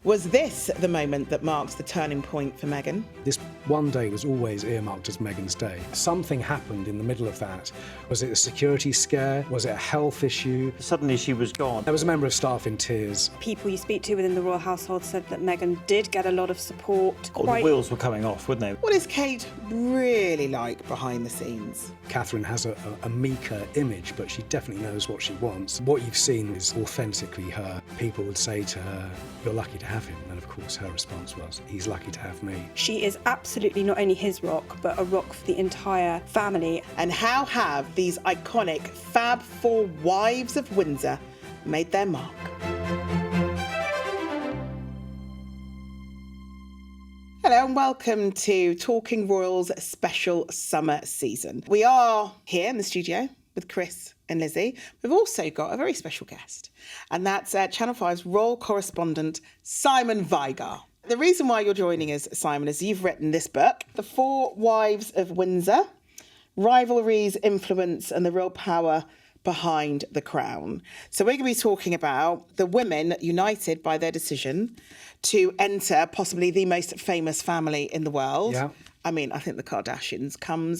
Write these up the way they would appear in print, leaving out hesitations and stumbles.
Was this the moment that marks the turning point for Meghan? This one day was always earmarked as Meghan's day. Something happened in the middle of that. Was it a security scare? Was it a health issue? Suddenly she was gone. There was a member of staff in tears. People you speak to within the royal household said that Meghan did get a lot of support. All the wheels were coming off, wouldn't they? What is Kate really like behind the scenes? Catherine has a meeker image, but she definitely knows what she wants. What you've seen is authentically her. People would say to her, "You're lucky to have him." And of course her response was, "He's lucky to have me." She is absolutely not only his rock, but a rock for the entire family. And how have these iconic Fab Four Wives of Windsor made their mark? Hello and welcome to Talking Royals special summer season. We are here in the studio with Chris and Lizzie. We've also got a very special guest, and that's Channel 5's royal correspondent, Simon Vigar. The reason why you're joining us, Simon, is you've written this book, The Four Wives of Windsor, Rivalries, Influence and the Real Power Behind the Crown. So we're going to be talking about the women united by their decision to enter possibly the most famous family in the world. Yeah. I mean, I think the Kardashians come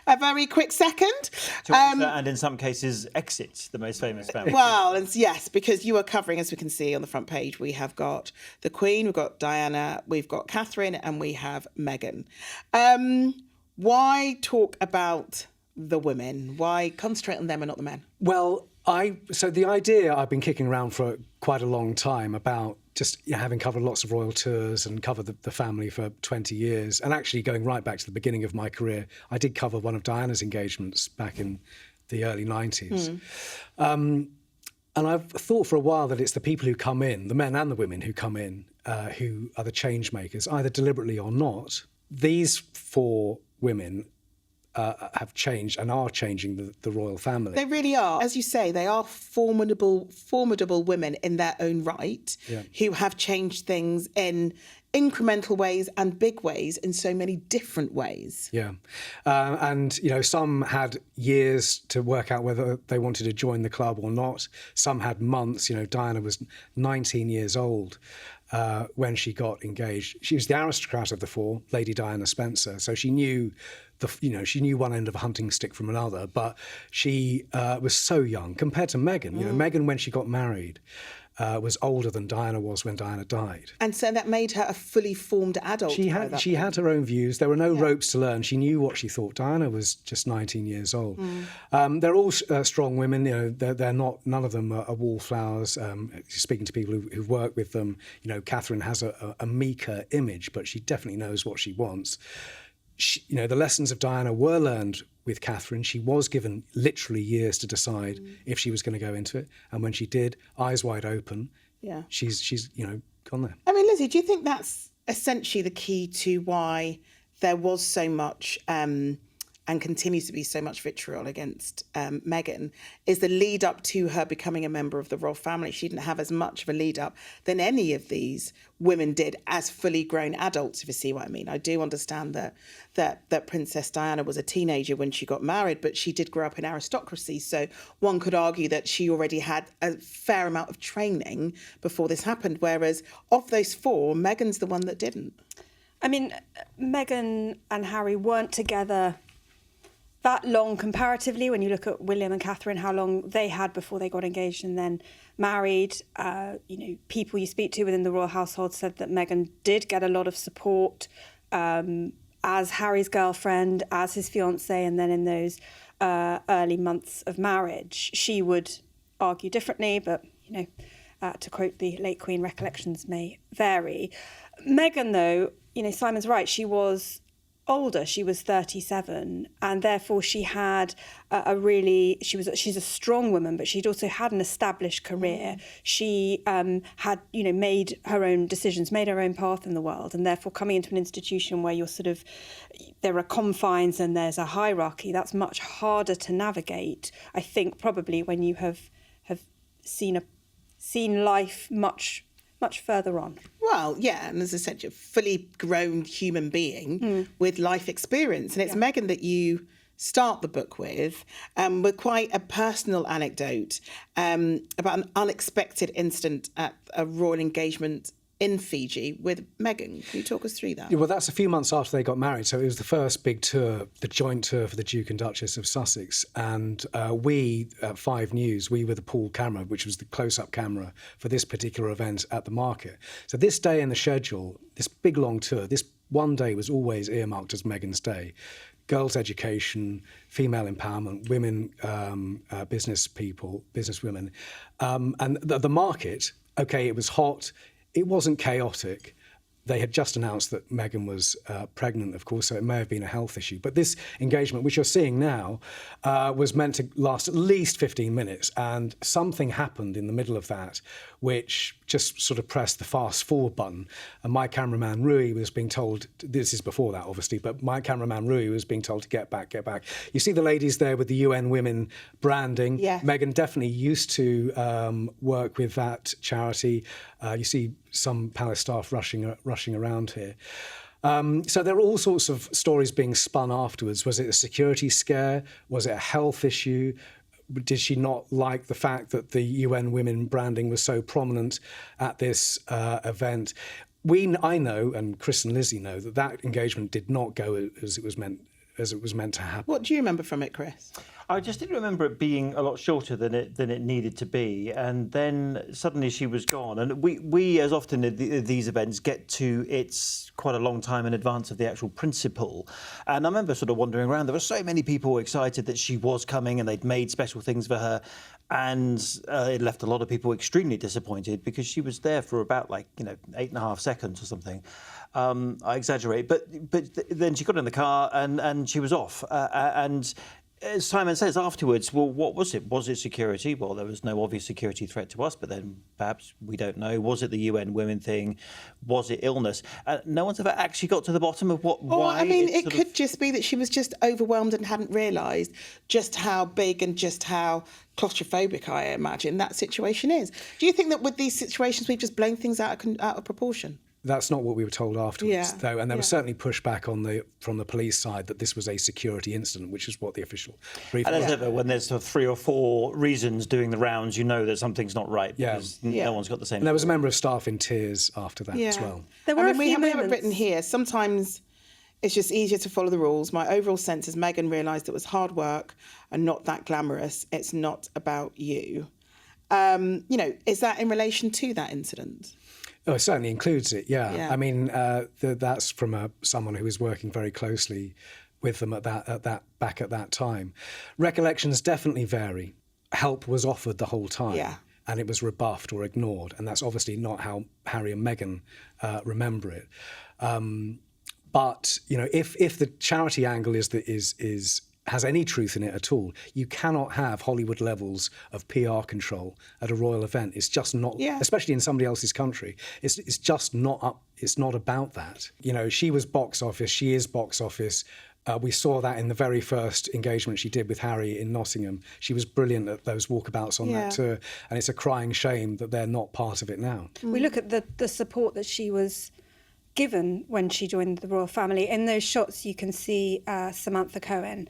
a very quick second. And in some cases, exit the most famous family. Well, and yes, because you are covering, as we can see on the front page, we have got the Queen, we've got Diana, we've got Catherine, and we have Meghan. Why talk about the women? Why concentrate on them and not the men? Well, so the idea I've been kicking around for quite a long time about just having covered lots of royal tours and covered the family for 20 years, and actually going right back to the beginning of my career. I did cover one of Diana's engagements back in the early 90s. And I've thought for a while that it's the people who come in, the men and the women who come in, who are the change makers, either deliberately or not. These four women have changed and are changing the royal family. They really are. As you say, they are formidable women in their own right, who have changed things in incremental ways and big ways in so many different ways. Yeah. And, some had years to work out whether they wanted to join the club or not. Some had months. Diana was 19 years old when she got engaged. She was the aristocrat of the four, Lady Diana Spencer. So she knew she knew one end of a hunting stick from another, but she was so young compared to Meghan. Meghan, when she got married, was older than Diana was when Diana died. And so that made her a fully formed adult. She had her own views. There were no ropes to learn. She knew what she thought. Diana was just 19 years old. They're all strong women. They're not. None of them are wallflowers. Speaking to people who've worked with them, Catherine has a meeker image, but she definitely knows what she wants. The lessons of Diana were learned with Catherine. She was given literally years to decide if she was going to go into it. And when she did, eyes wide open, she's gone there. I mean, Lizzie, do you think that's essentially the key to why there was so much and continues to be so much vitriol against Meghan, is the lead up to her becoming a member of the royal family? She didn't have as much of a lead up than any of these women did as fully grown adults, if you see what I mean. I do understand that Princess Diana was a teenager when she got married, but she did grow up in aristocracy. So one could argue that she already had a fair amount of training before this happened. Whereas of those four, Meghan's the one that didn't. I mean, Meghan and Harry weren't together that long comparatively. When you look at William and Catherine, how long they had before they got engaged and then married. People you speak to within the royal household said that Meghan did get a lot of support as Harry's girlfriend, as his fiancée, and then in those early months of marriage. She would argue differently, but, to quote the late Queen, recollections may vary. Meghan, though, Simon's right, she was older. She was 37, and therefore she had she's a strong woman, but she'd also had an established career. She had made her own decisions, made her own path in the world, and therefore coming into an institution where there are confines and there's a hierarchy, that's much harder to navigate, I think, probably when you have seen life much further on. Well, yeah, and as I said, you're a fully grown human being with life experience. And it's Meghan that you start the book with quite a personal anecdote about an unexpected incident at a royal engagement in Fiji with Meghan. Can you talk us through that? Yeah, well, that's a few months after they got married. So it was the first big tour, the joint tour for the Duke and Duchess of Sussex. And we, at 5 News, we were the pool camera, which was the close-up camera for this particular event at the market. So this day in the schedule, this big long tour, this one day was always earmarked as Meghan's day. Girls' education, female empowerment, women, business people, businesswomen. And the market, okay, it was hot. It wasn't chaotic. They had just announced that Meghan was pregnant, of course, so it may have been a health issue. But this engagement, which you're seeing now, was meant to last at least 15 minutes. And something happened in the middle of that, which just sort of pressed the fast forward button. And my cameraman, Rui, was being told, this is before that, obviously, but my cameraman, Rui, was being told to get back, get back. You see the ladies there with the UN Women branding. Yeah. Meghan definitely used to work with that charity. You see some palace staff rushing around here. So there are all sorts of stories being spun afterwards. Was it a security scare? Was it a health issue? Did she not like the fact that the UN Women branding was so prominent at this event? I know, and Chris and Lizzie know, that engagement did not go as it was meant to happen. What do you remember from it, Chris? I just didn't remember it being a lot shorter than it needed to be, and then suddenly she was gone. And we as often at these events get to it's quite a long time in advance of the actual principal. And I remember sort of wandering around. There were so many people excited that she was coming, and they'd made special things for her. And it left a lot of people extremely disappointed because she was there for about 8.5 seconds or something. I exaggerate, but then she got in the car and she was off. And as Simon says afterwards, well, what was it? Was it security? Well, there was no obvious security threat to us, but then perhaps we don't know. Was it the UN Women thing? Was it illness? No one's ever actually got to the bottom of why. I mean, it could just be that she was just overwhelmed and hadn't realised just how big and just how claustrophobic, I imagine, that situation is. Do you think that with these situations we just blame things out of proportion? That's not what we were told afterwards, though, and there was certainly pushback from the police side that this was a security incident, which is what the official brief was. And as ever, when there's sort of 3 or 4 reasons doing the rounds, you know that something's not right because no one's got the same. And there was a member of staff in tears after that as well. There were we have it written here. Sometimes it's just easier to follow the rules. My overall sense is Meghan realised it was hard work and not that glamorous. It's not about you. Is that in relation to that incident? Oh, it certainly includes it, yeah. I mean, that's from someone who was working very closely with them at that time. Recollections definitely vary. Help was offered the whole time, and it was rebuffed or ignored, and that's obviously not how Harry and Meghan remember it. But if the charity angle has any truth in it at all, you cannot have Hollywood levels of PR control at a royal event. It's just not, especially in somebody else's country. It's just not up. It's not about that. She was box office. She is box office. We saw that in the very first engagement she did with Harry in Nottingham. She was brilliant at those walkabouts on that tour, and it's a crying shame that they're not part of it now. We look at the support that she was given when she joined the royal family. In those shots, you can see Samantha Cohen.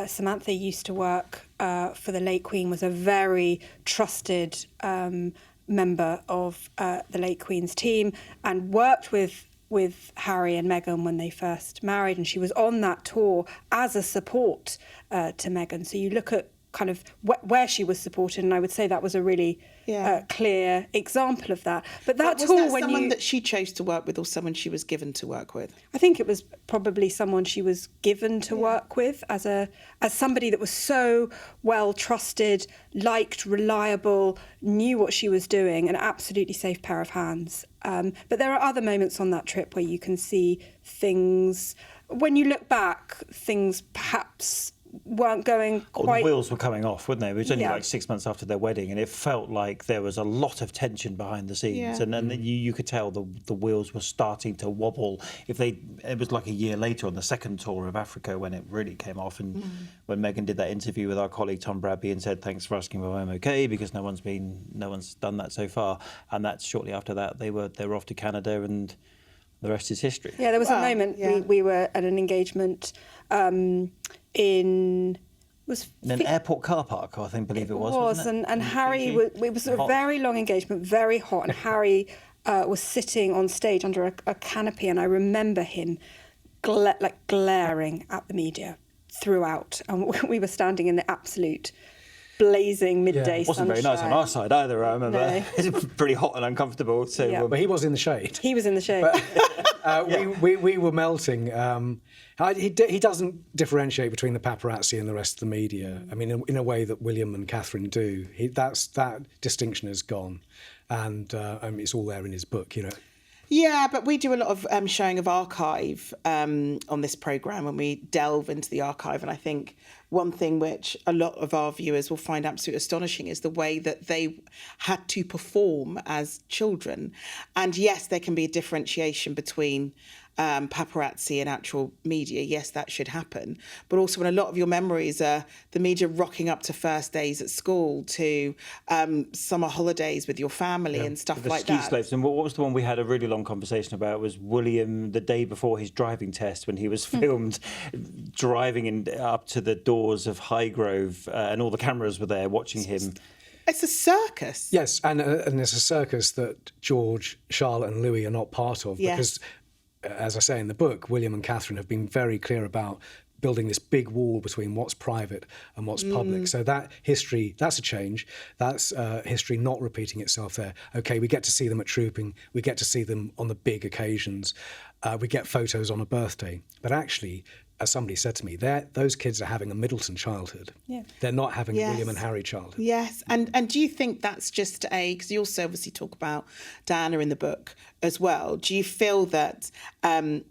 Samantha used to work for the late Queen, was a very trusted member of the late Queen's team, and worked with Harry and Meghan when they first married, and she was on that tour as a support to Meghan. So you look at kind of where she was supported, and I would say that was a really clear example of that. But that was tour, that when someone that she chose to work with, or someone she was given to work with? I think it was probably someone she was given to work with as somebody that was so well trusted, liked, reliable, knew what she was doing, an absolutely safe pair of hands. But there are other moments on that trip where you can see things. When you look back, things perhaps weren't going quite. The wheels were coming off, weren't they? It was only 6 months after their wedding, and it felt like there was a lot of tension behind the scenes, and then you could tell the wheels were starting to wobble. It was like a year later on the second tour of Africa when it really came off, and when Meghan did that interview with our colleague Tom Bradby and said, "Thanks for asking if I'm okay," because no one's done that so far, and that's shortly after that they were off to Canada, and the rest is history. Yeah, there was a moment we were at an engagement in an airport car park, I believe it was. Wasn't it? And Harry it was a very long engagement, very hot, and Harry was sitting on stage under a canopy, and I remember him glaring at the media throughout, and we were standing in the absolute blazing midday It wasn't sunshine. very nice on our side either, I remember. No. It was pretty hot and uncomfortable. So, Yeah. But he was in the shade. He was in the shade. We were melting. He doesn't differentiate between the paparazzi and the rest of the media. I mean, in a way that William and Catherine do. That distinction is gone, and it's all there in his book. Yeah, but we do a lot of showing of archive on this programme, and we delve into the archive. And I think one thing which a lot of our viewers will find absolutely astonishing is the way that they had to perform as children. And yes, there can be a differentiation between paparazzi and actual media. Yes, that should happen. But also when a lot of your memories are the media rocking up to first days at school, to summer holidays with your family and stuff like that. The ski slopes. And what was the one we had a really long conversation about was William the day before his driving test, when he was filmed driving up to the doors of Highgrove, and all the cameras were there watching him. It's a circus. Yes, and it's a circus that George, Charlotte and Louis are not part of, because as I say in the book, William and Catherine have been very clear about building this big wall between what's private and what's public. So that history, that's a change. That's history not repeating itself there. OK, we get to see them at trooping. We get to see them on the big occasions. We get photos on a birthday. But actually, as somebody said to me, those kids are having a Middleton childhood. Yeah. They're not having a William and Harry childhood. Yes. And do you think that's just because you also obviously talk about Diana in the book as well. Do you feel that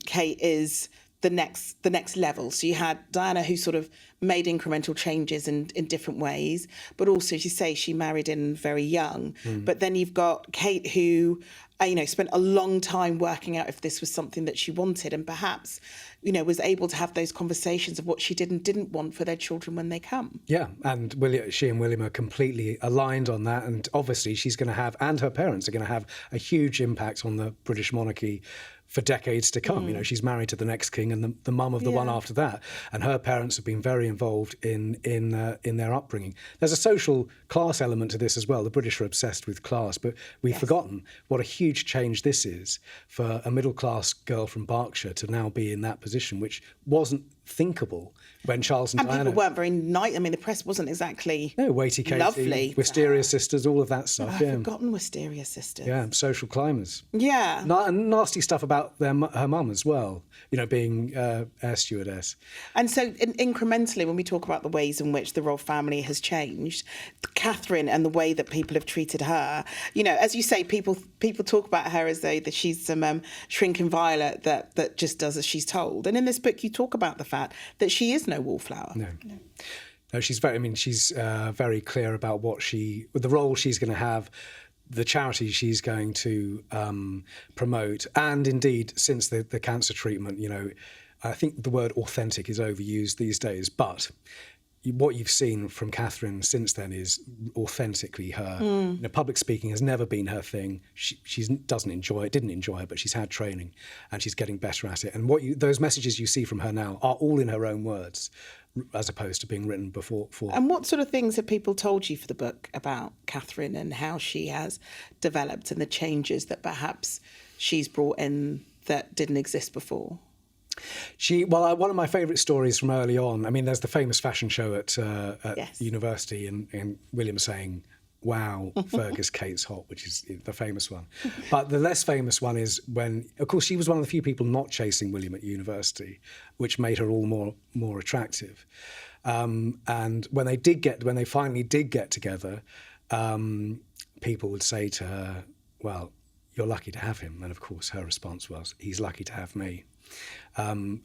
Kate is the next level? So you had Diana, who sort of made incremental changes in different ways, but also, as you say, she married in very young. But then you've got Kate, who spent a long time working out if this was something that she wanted, and perhaps was able to have those conversations of what she did and didn't want for their children when they come. Yeah, and she and William are completely aligned on that, and obviously she's going to have, and her parents are going to have, a huge impact on the British monarchy for decades to come. She's married to the next king and the mum of the one after that, and her parents have been very involved in their upbringing. There's a social class element to this as well. The British are obsessed with class, but we've forgotten what a huge change this is for a middle-class girl from Berkshire to now be in that position, which wasn't thinkable when Charles and Diana... people weren't very nice. I mean, the press wasn't exactly Weighty Katie, lovely. Wisteria Sisters, all of that stuff. I've forgotten Wisteria Sisters. Yeah, social climbers. Yeah. And nasty stuff about her mum as well, being air stewardess. And so incrementally, when we talk about the ways in which the royal family has changed, Catherine and the way that people have treated her, as you say, people talk about her as though that she's some shrinking violet that just does as she's told. And in this book, you talk about the fact that she is no wallflower. No, she's very clear about the role she's going to have, the charity she's going to promote, and indeed, since the cancer treatment, I think the word authentic is overused these days, but what you've seen from Catherine since then is authentically her. Public speaking has never been her thing. She didn't enjoy it, but she's had training and she's getting better at it. And those messages you see from her now are all in her own words, as opposed to being written before. And what sort of things have people told you for the book about Catherine and how she has developed and the changes that perhaps she's brought in that didn't exist before? One of my favourite stories from early on, there's the famous fashion show at university and William saying, "Wow, Fergus, Kate's hot," which is the famous one. But the less famous one is when, of course, she was one of the few people not chasing William at university, which made her all more attractive. And when they finally did get together, people would say to her, "Well, you're lucky to have him." And of course, her response was, "He's lucky to have me." And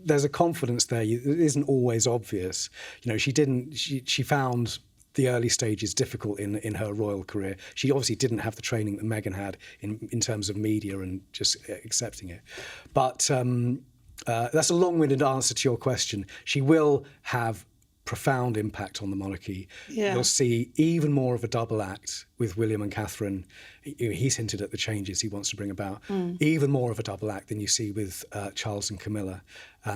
there's a confidence there that isn't always obvious. She found the early stages difficult in her royal career. She obviously didn't have the training that Meghan had in terms of media and just accepting it. But that's a long-winded answer to your question. She will have profound impact on the monarchy. Yeah. You'll see even more of a double act with William and Catherine. He's hinted at the changes he wants to bring about. Even more of a double act than you see with Charles and Camilla.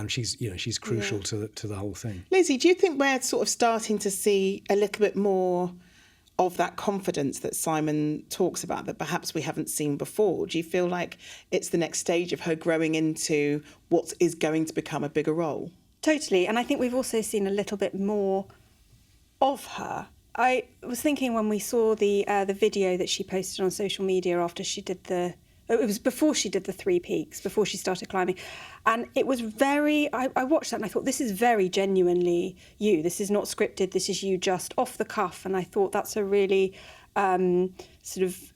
She's crucial to the whole thing. Lizzie, do you think we're sort of starting to see a little bit more of that confidence that Simon talks about that perhaps we haven't seen before? Do you feel like it's the next stage of her growing into what is going to become a bigger role? Totally. And I think we've also seen a little bit more of her. I was thinking when we saw the video that she posted on social media after she did it was before she did the 3 peaks, before she started climbing. And it was I watched that and I thought, this is very genuinely you. This is not scripted. This is you just off the cuff. And I thought that's a really sort of,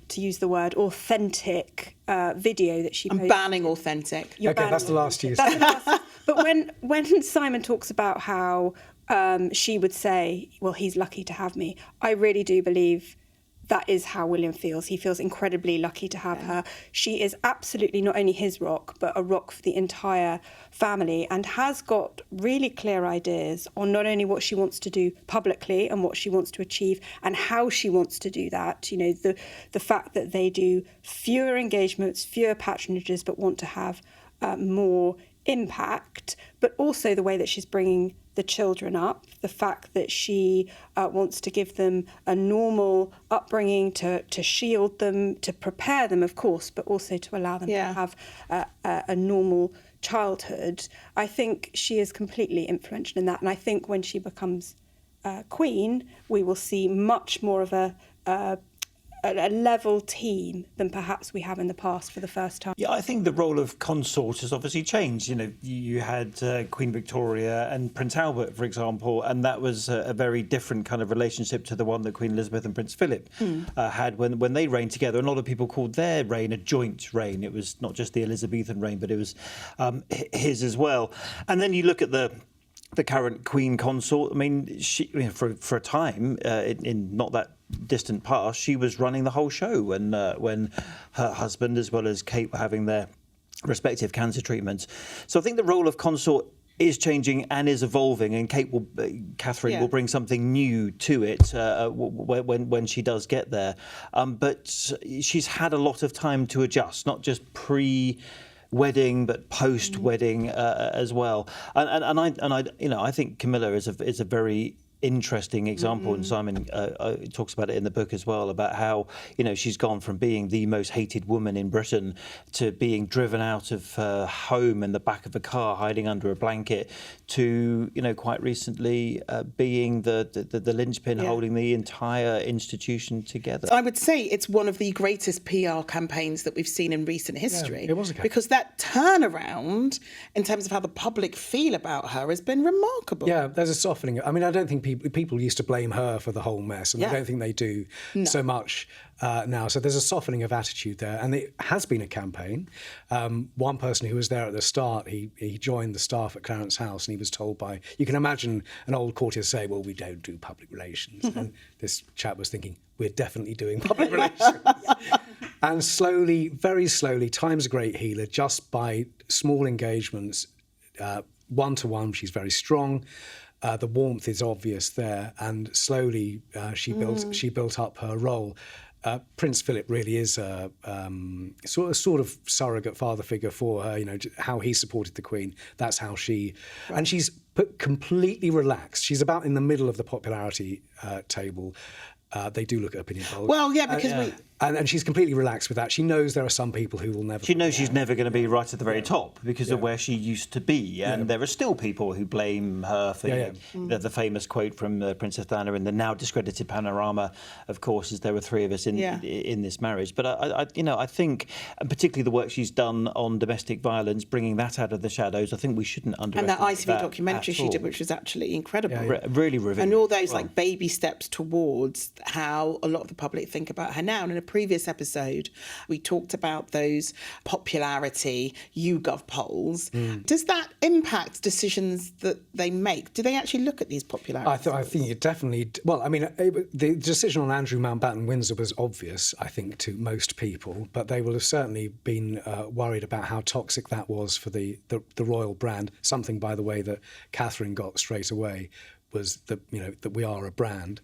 to use the word, authentic video that she posted. I'm banning authentic. That's the last use. But when Simon talks about how she would say, well, he's lucky to have me, I really do believe that is how William feels. He feels incredibly lucky to have her. She is absolutely not only his rock, but a rock for the entire family, and has got really clear ideas on not only what she wants to do publicly and what she wants to achieve and how she wants to do that. You know, the fact that they do fewer engagements, fewer patronages, but want to have more impact, but also the way that she's bringing the children up, the fact that she wants to give them a normal upbringing, to shield them, to prepare them, of course, but also to allow them to have a normal childhood. I think she is completely influential in that. And I think when she becomes queen, we will see much more of a level team than perhaps we have in the past for the first time. Yeah, I think the role of consort has obviously changed. You know, you had Queen Victoria and Prince Albert, for example, and that was a very different kind of relationship to the one that Queen Elizabeth and Prince Philip had when they reigned together. And a lot of people called their reign a joint reign. It was not just the Elizabethan reign, but it was his as well. And then you look at the current Queen consort. I mean, for a time, in not that distant past, she was running the whole show when her husband as well as Kate were having their respective cancer treatments. So I think the role of consort is changing and is evolving, and Catherine will bring something new to it when she does get there. But she's had a lot of time to adjust, not just wedding, but post-wedding as well. And I think Camilla is a very interesting example, and Simon talks about it in the book as well, about how she's gone from being the most hated woman in Britain to being driven out of her home in the back of a car, hiding under a blanket, to quite recently being the linchpin holding the entire institution together. I would say it's one of the greatest PR campaigns that we've seen in recent history. Yeah, it was a campaign. Because that turnaround in terms of how the public feel about her has been remarkable. Yeah, there's a softening. I mean, I don't think people used to blame her for the whole mess, and I don't think they do so much now. So there's a softening of attitude there, and it has been a campaign. One person who was there at the start, he joined the staff at Clarence House, and he was told you can imagine an old courtier say, well, we don't do public relations. And this chap was thinking, we're definitely doing public relations. And slowly, very slowly, time's a great healer, just by small engagements, one-to-one, she's very strong. The warmth is obvious there, and slowly she built up her role. Prince Philip really is a sort of surrogate father figure for her. How he supported the Queen. That's how and she's completely relaxed. She's about in the middle of the popularity table. They do look at opinion polls. Well, yeah, because and she's completely relaxed with that. She knows there are some people who will never. She knows she's never going to be right at the very top because of where she used to be, and there are still people who blame her for the famous quote from Princess Diana in the now discredited Panorama. Of course, is there were 3 of us in this marriage. But I think, and particularly the work she's done on domestic violence, bringing that out of the shadows. I think we shouldn't underestimate and that ITV documentary she did, which was actually incredible, really revealing, and all those baby steps towards how a lot of the public think about her now. And previous episode, we talked about those popularity YouGov polls. Does that impact decisions that they make? Do they actually look at these popularity I think it definitely... Well, I mean, the decision on Andrew Mountbatten Windsor was obvious, I think, to most people, but they will have certainly been worried about how toxic that was for the royal brand. Something, by the way, that Catherine got straight away was that we are a brand.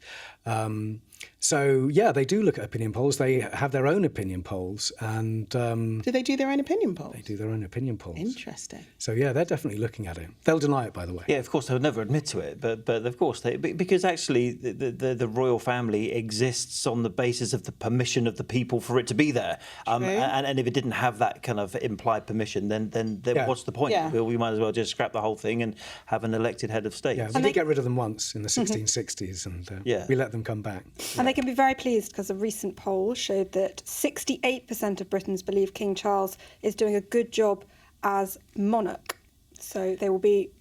So yeah, they do look at opinion polls. They have their own opinion polls, and do they do their own opinion polls? They do their own opinion polls. Interesting. So yeah, they're definitely looking at it. They'll deny it, by the way. Yeah, of course they'll never admit to it, but of course because actually the royal family exists on the basis of the permission of the people for it to be there. And if it didn't have that kind of implied permission, then what's the point? Yeah. We might as well just scrap the whole thing and have an elected head of state. Yeah, we did get rid of them once in the 1660s, and we let them come back. And they can be very pleased because a recent poll showed that 68% of Britons believe King Charles is doing a good job as monarch. So they will be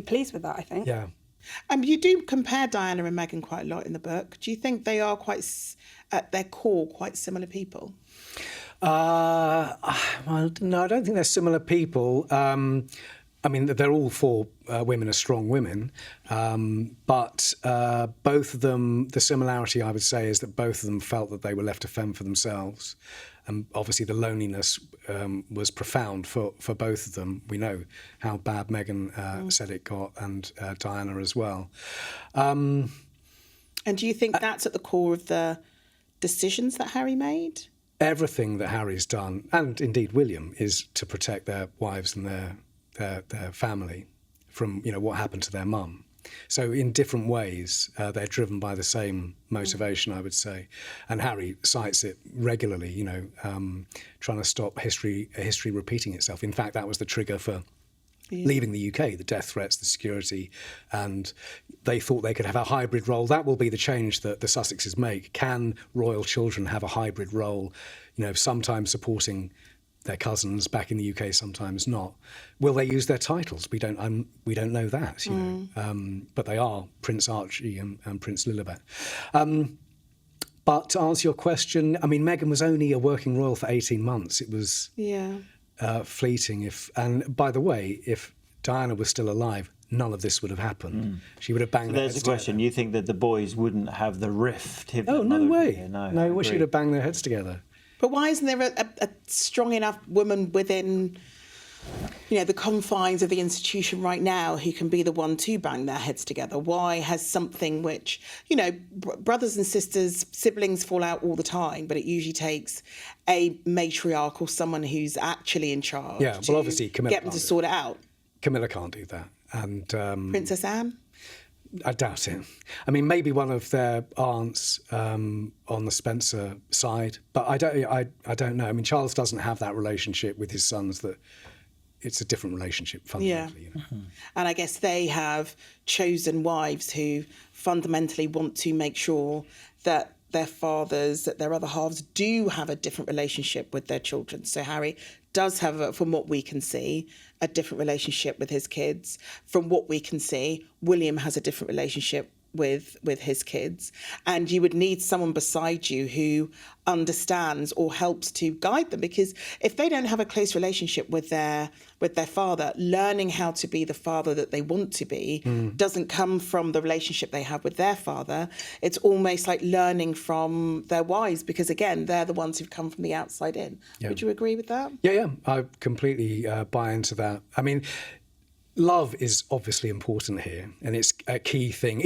pleased with that, I think. Yeah. You do compare Diana and Meghan quite a lot in the book. Do you think they are at their core, quite similar people? Well, no, I don't think they're similar people. I mean, they're all four women are strong women, but both of them, the similarity I would say is that both of them felt that they were left to fend for themselves. And obviously the loneliness was profound for both of them. We know how bad Meghan said it got, and Diana as well. And do you think that's at the core of the decisions that Harry made? Everything that Harry's done, and indeed William, is to protect their wives and their family from what happened to their mum. So in different ways, they're driven by the same motivation, I would say. And Harry cites it regularly, trying to stop history repeating itself. In fact, that was the trigger for leaving the UK, the death threats, the security, and they thought they could have a hybrid role. That will be the change that the Sussexes make. Can royal children have a hybrid role, sometimes supporting their cousins back in the UK, sometimes not? Will they use their titles? We don't know that, but they are Prince Archie and Prince Lilibet. But to answer your question, I mean, Meghan was only a working royal for 18 months. It was fleeting. And by the way, if Diana was still alive, none of this would have happened. She would have banged their heads together. There's a question. You think that the boys wouldn't have the rift? Oh, no way. No, she would have banged their heads together. But why isn't there a strong enough woman within, the confines of the institution right now who can be the one to bang their heads together? Why has something which, brothers and sisters, siblings fall out all the time, but it usually takes a matriarch or someone who's actually in charge obviously Camilla get them to sort it out? Camilla can't do that. And Princess Anne? I doubt it. I mean, maybe one of their aunts on the Spencer side, but I don't know. I mean, Charles doesn't have that relationship with his sons. That it's a different relationship fundamentally. And I guess they have chosen wives who fundamentally want to make sure that their fathers, that their other halves do have a different relationship with their children. So Harry does have, from what we can see, a different relationship with his kids. From what we can see, William has a different relationship with his kids. And you would need someone beside you who understands or helps to guide them, because if they don't have a close relationship with their father, learning how to be the father that they want to be doesn't come from the relationship they have with their father. It's almost like learning from their wives, because again, they're the ones who've come from the outside in. Would you agree with that? Yeah, I completely buy into that. I mean, love is obviously important here, and it's a key thing.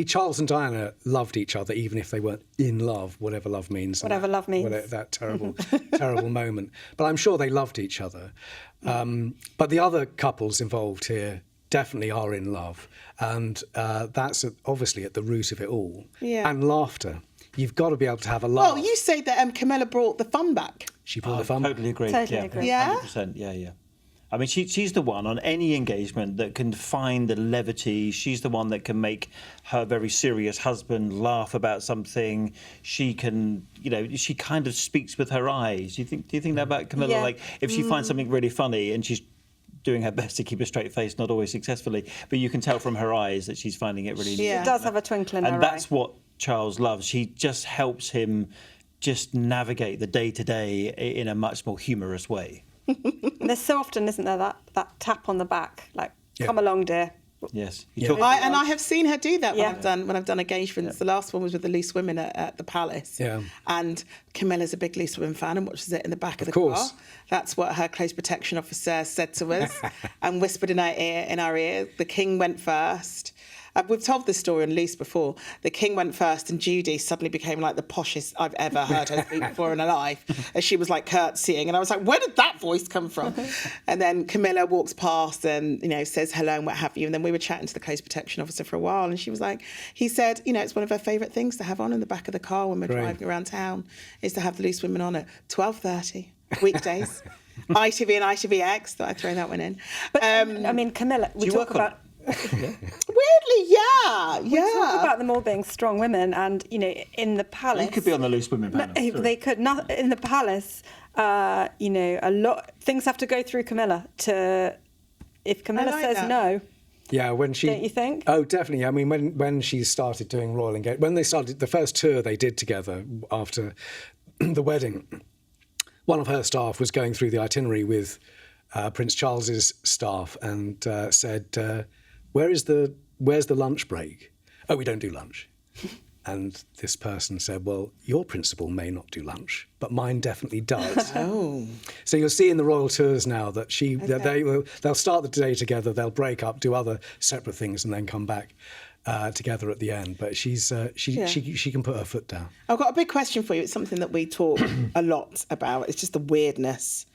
Charles and Diana loved each other, even if they weren't in love, whatever love means. Whatever love means. That terrible, terrible moment. But I'm sure they loved each other. But the other couples involved here definitely are in love, and that's obviously at the root of it all. Yeah. And laughter. You've got to be able to have a laugh. Well, you say that Camilla brought the fun back. She brought the fun back. Totally agree. Totally agree. Yeah? 100%. Yeah. I mean, she's the one on any engagement that can find the levity. She's the one that can make her very serious husband laugh about something. She can, she kind of speaks with her eyes. Do you think that about Camilla? Yeah. Like, if she finds something really funny and she's doing her best to keep a straight face, not always successfully, but you can tell from her eyes that she's finding it really. She does have a twinkle in her eye. And that's what Charles loves. She just helps him just navigate the day-to-day in a much more humorous way. There's so often, isn't there, that tap on the back, like, come along, dear. Yes. I have seen her do that Yeah. when I've done engagements. The last one was with the Loose Women at the Palace. Yeah. And Camilla's a big Loose Women fan and watches it in the back of the course. car. That's what her close protection officer said to us and whispered in our ear. The King went first. We've told this story on Loose before. The King went first and Judy suddenly became like the poshest I've ever heard her speak before in her life, as she was like curtsying. And I was like, where did that voice come from? And then Camilla walks past and, says hello and what have you. And then we were chatting to the close protection officer for a while. And she was like, he said, it's one of her favourite things to have on in the back of the car when we're driving around town is to have the Loose Women on at 12:30 weekdays. ITV and ITVX, thought I'd throw that one in. But, Camilla, we talk about... Weirdly, yeah. We talk about them all being strong women, and in the palace, You could be on the Loose Women panel. they could not in the palace. A lot things have to go through Camilla to. If Camilla says that. no, Yeah, when she... Don't you think? Oh, definitely. I mean, when she started doing Royal Engagement, when they started the first tour they did together after the wedding, one of her staff was going through the itinerary with Prince Charles's staff and said, where's the lunch break? Oh, we don't do lunch. And this person said, well, your principal may not do lunch, but mine definitely does. Oh. So you'll see in the royal tours now that they'll start the day together, they'll break up, do other separate things, and then come back together at the end. But she can put her foot down. I've got a big question for you. It's something that we talk a lot about. It's just the weirdness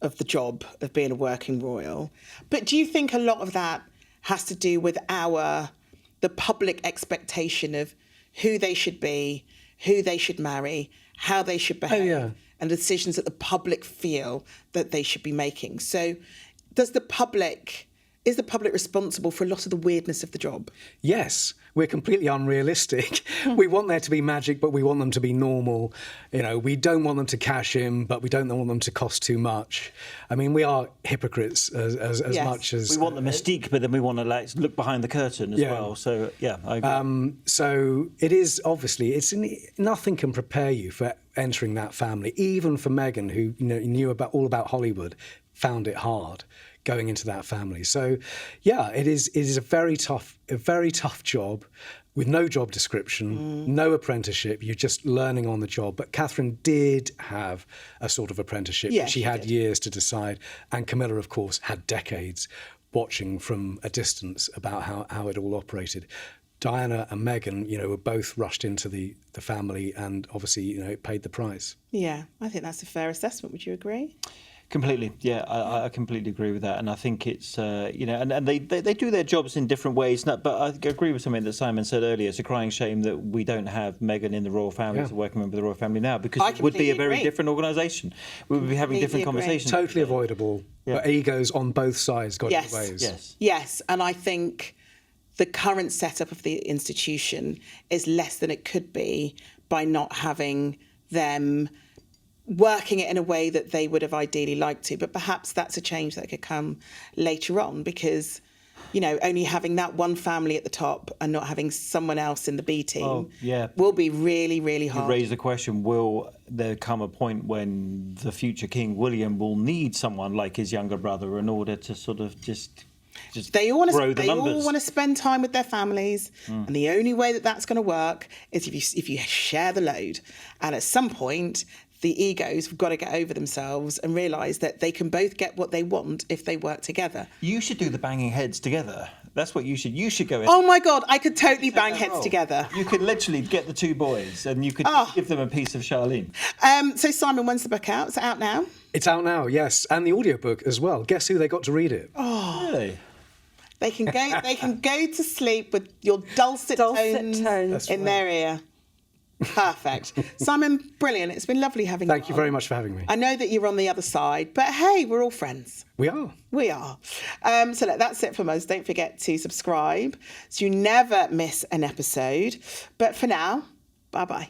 of the job of being a working royal. But do you think a lot of that has to do with the public expectation of who they should be, who they should marry, how they should behave, and the decisions that the public feel that they should be making? So is the public responsible for a lot of the weirdness of the job? Yes, we're completely unrealistic. We want there to be magic, but we want them to be normal. We don't want them to cash in, but we don't want them to cost too much. I mean, we are hypocrites as much as... We want the mystique, but then we want to look behind the curtain as well. So, I agree. So it is, obviously, nothing can prepare you for entering that family. Even for Meghan, who knew all about Hollywood, found it hard going into that family. So, it is a very tough job with no job description, no apprenticeship. You're just learning on the job. But Catherine did have a sort of apprenticeship. Yeah, she had years to decide. And Camilla, of course, had decades watching from a distance about how it all operated. Diana and Meghan, were both rushed into the family and obviously, paid the price. Yeah, I think that's a fair assessment. Would you agree? Completely, yeah, I completely agree with that, and I think it's and they do their jobs in different ways. But I agree with something that Simon said earlier. It's a crying shame that we don't have Meghan in the royal family as a working member of the royal family now, because it would be a very different organisation. We would be having different conversations. Totally avoidable. But egos on both sides got in the ways. Yes, and I think the current setup of the institution is less than it could be by not having them working it in a way that they would have ideally liked to. But perhaps that's a change that could come later on, because only having that one family at the top and not having someone else in the B team will be really, really hard. You raise the question, will there come a point when the future King William will need someone like his younger brother in order to sort of just they all grow the numbers? They all want to spend time with their families, and the only way that that's going to work is if you share the load. And at some point, the egos have got to get over themselves and realise that they can both get what they want if they work together. You should do the banging heads together. That's what you should. You should go in. Oh my God, I could totally bang heads together. You could literally get the two boys and you could give them a piece of Charlene. So Simon, when's the book out? It's out now? It's out now, yes. And the audiobook as well. Guess who they got to read it? Oh. Really? They can go to sleep with your dulcet tones in their ear. Perfect. Simon, brilliant. It's been lovely having you. Thank you very much for having me. I know that you're on the other side, but hey, we're all friends. We are. We are. So that's it from us. Don't forget to subscribe so you never miss an episode. But for now, bye-bye.